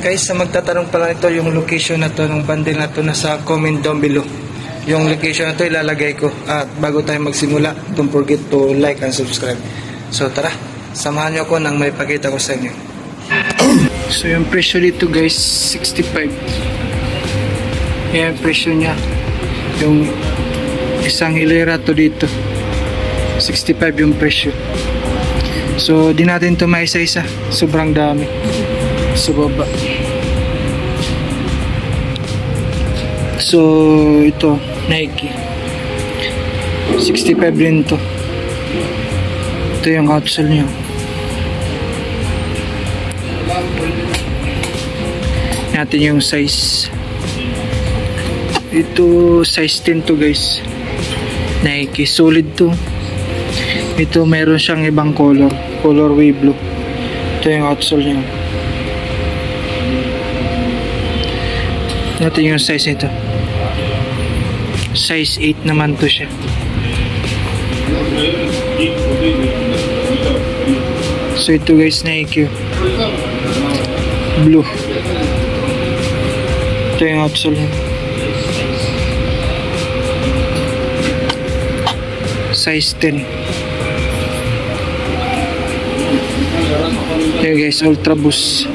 Guys, sa magtatanong pala ito, yung location na to ng bundle na to nasa comment down below. Yung location na to ilalagay ko. At bago tayo magsimula, don't forget to like and subscribe. So tara, samahan nyo ako nang may pakita ko sa inyo. So yung presyo dito guys, 65. Yan yung presyo nya. Yung isang hilera to dito, 65 yung presyo. So di natin to maisa-isa, sobrang dami sa baba. So ito Nike 65 rin to. Ito yung outsole nyo. Natin yung size. Ito size 10 to guys. Nike solid to. Ito meron siyang ibang colorway blue. Ito yung outsole nyo. Natin yung size nito. Size 8 naman to siya. So ito guys, Nike blue. Ito yung outsole niya. Size 10. Ito guys, Ultra Boost.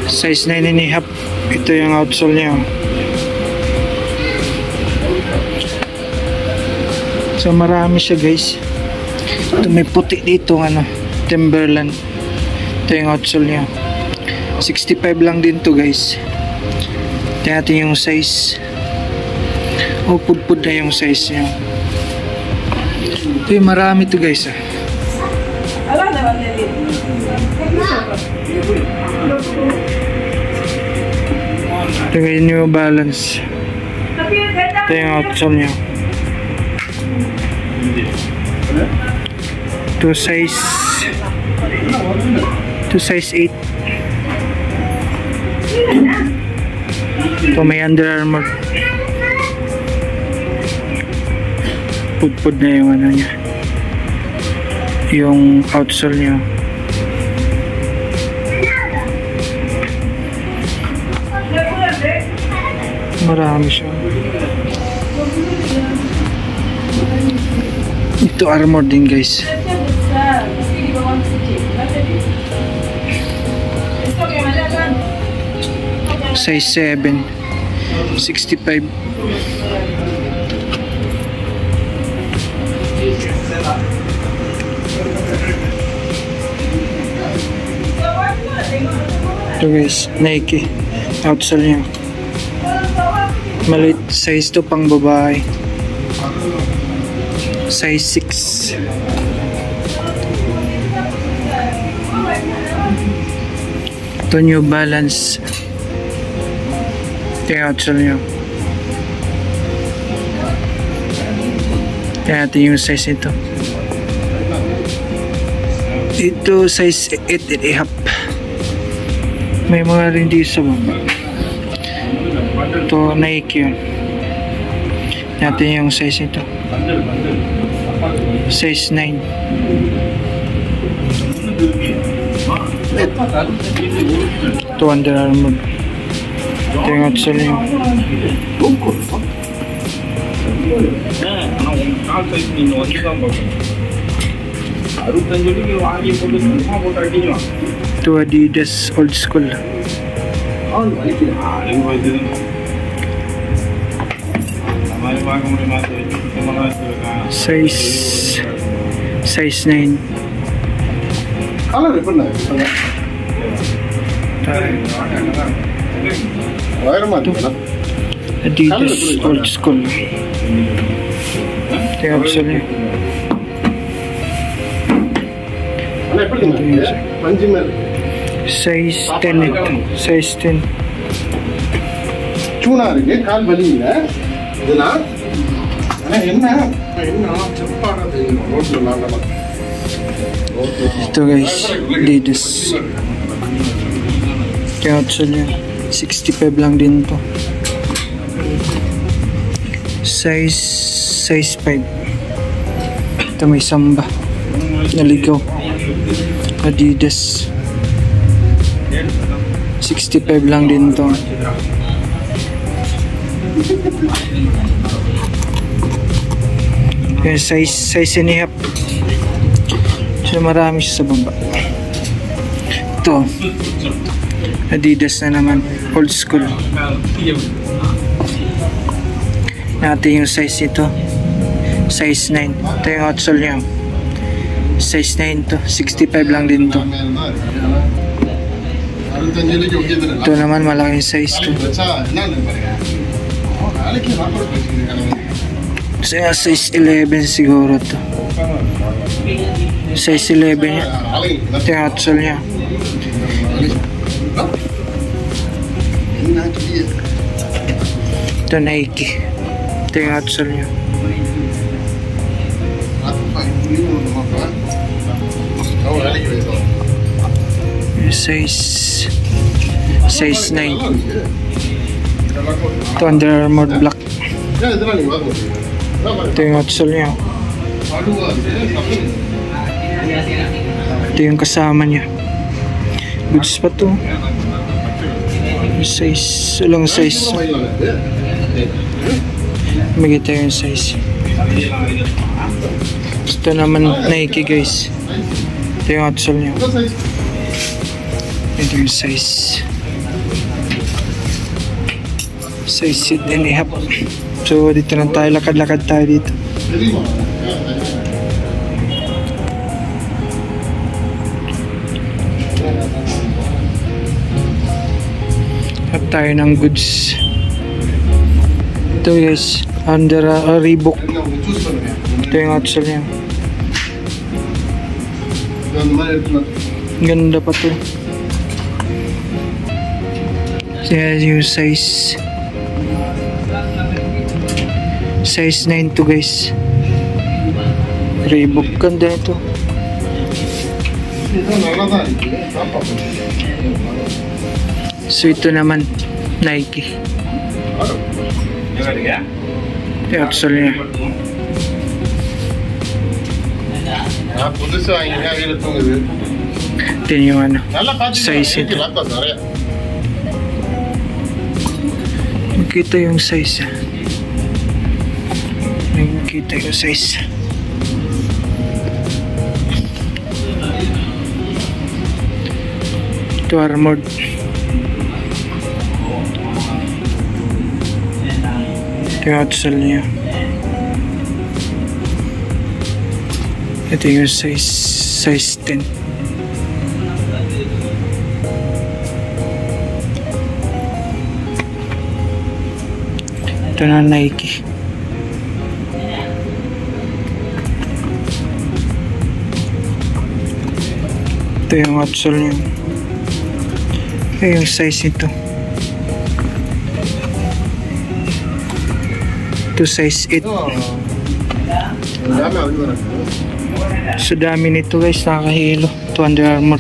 Size 9.5. Ito yung outsole niya. So marami siya guys. Ito may puti dito Timberland. Ito yung outsole niya. 65 lang din to guys. Tingnan natin yung size. Oh, pudpud na yung size niya. Ito yung marami to guys Ito yung New Balance. Ito yung outsole niya. Ito size 8. Ito may Under Armour. Pudpud na yung niya, yung outsole niya. Marami siya. Ito Armour din guys. Size 7. 65. Ito guys, Nike outsole niya. Maliit size to, pang babae. Size 6. Ito New Balance. Ito yung outsole niya. Tingnan natin yung size nito. Ito size 8.5. May mga rin dito sa baba. Ito Nike yun. Natin yung size nito. Size 9. Ito Under Armour. Ito yung outsole nyo. Ito Adidas Old School. Size 9. Adidas Old School. Ito yung outsole niya. Size 10 ito. Size 10. Ito guys, Adidas. Ito yung outsole niya. 65 lang din to. Size 5. Ito may Samba. Naligaw. Adidas. 65 lang din to. Yung size and a half. So marami siya sa baba. Ito Adidas na naman, old school. Natin yung size nito, size 9. Ito yung outsole niya, size 9 to, 65 lang din to. Ito naman malaking size to. Size 11 siguro to. Size 11 niya. Ito yung outsole niya. Ito Nike. Ito yung outsole niya. Size 9. Ito Under Armour black. Ito yung outsole niya. Ito yung kasama niya. Goods pa to. Size, walang size. Magita yung size. Ito naman Nike guys. Ito yung outsole niya. Ito yung size. Size 8 and a half. So dito lang tayo, lakad-lakad tayo dito. At tayo ng goods. Ito guys, under Reebok. Ito yung outsole niya. Ganda pa to. Kaya yung size 9 to guys. Reebok, ganda ito. So ito naman Nike. Ito outsole niya. Ito yung ano, size ito. Makita yung size. Makita yung size. Ito armored. Ito yung outsole niya. Ito yung size 10. Ito na Nike. Ito yung outsole niya. Ito yung size nito. Ito size 8. So dami nito guys, nakakahilo. Ito Under Armour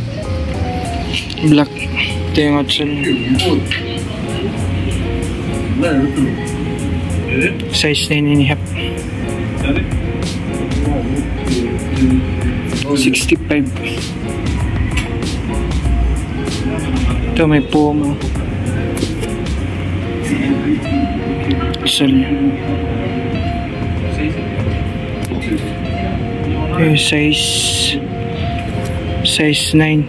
black. Ito yung outsole niya. Size 9 and a half. 65. Ito may Puma. Outsole niya. Ito yung size 9.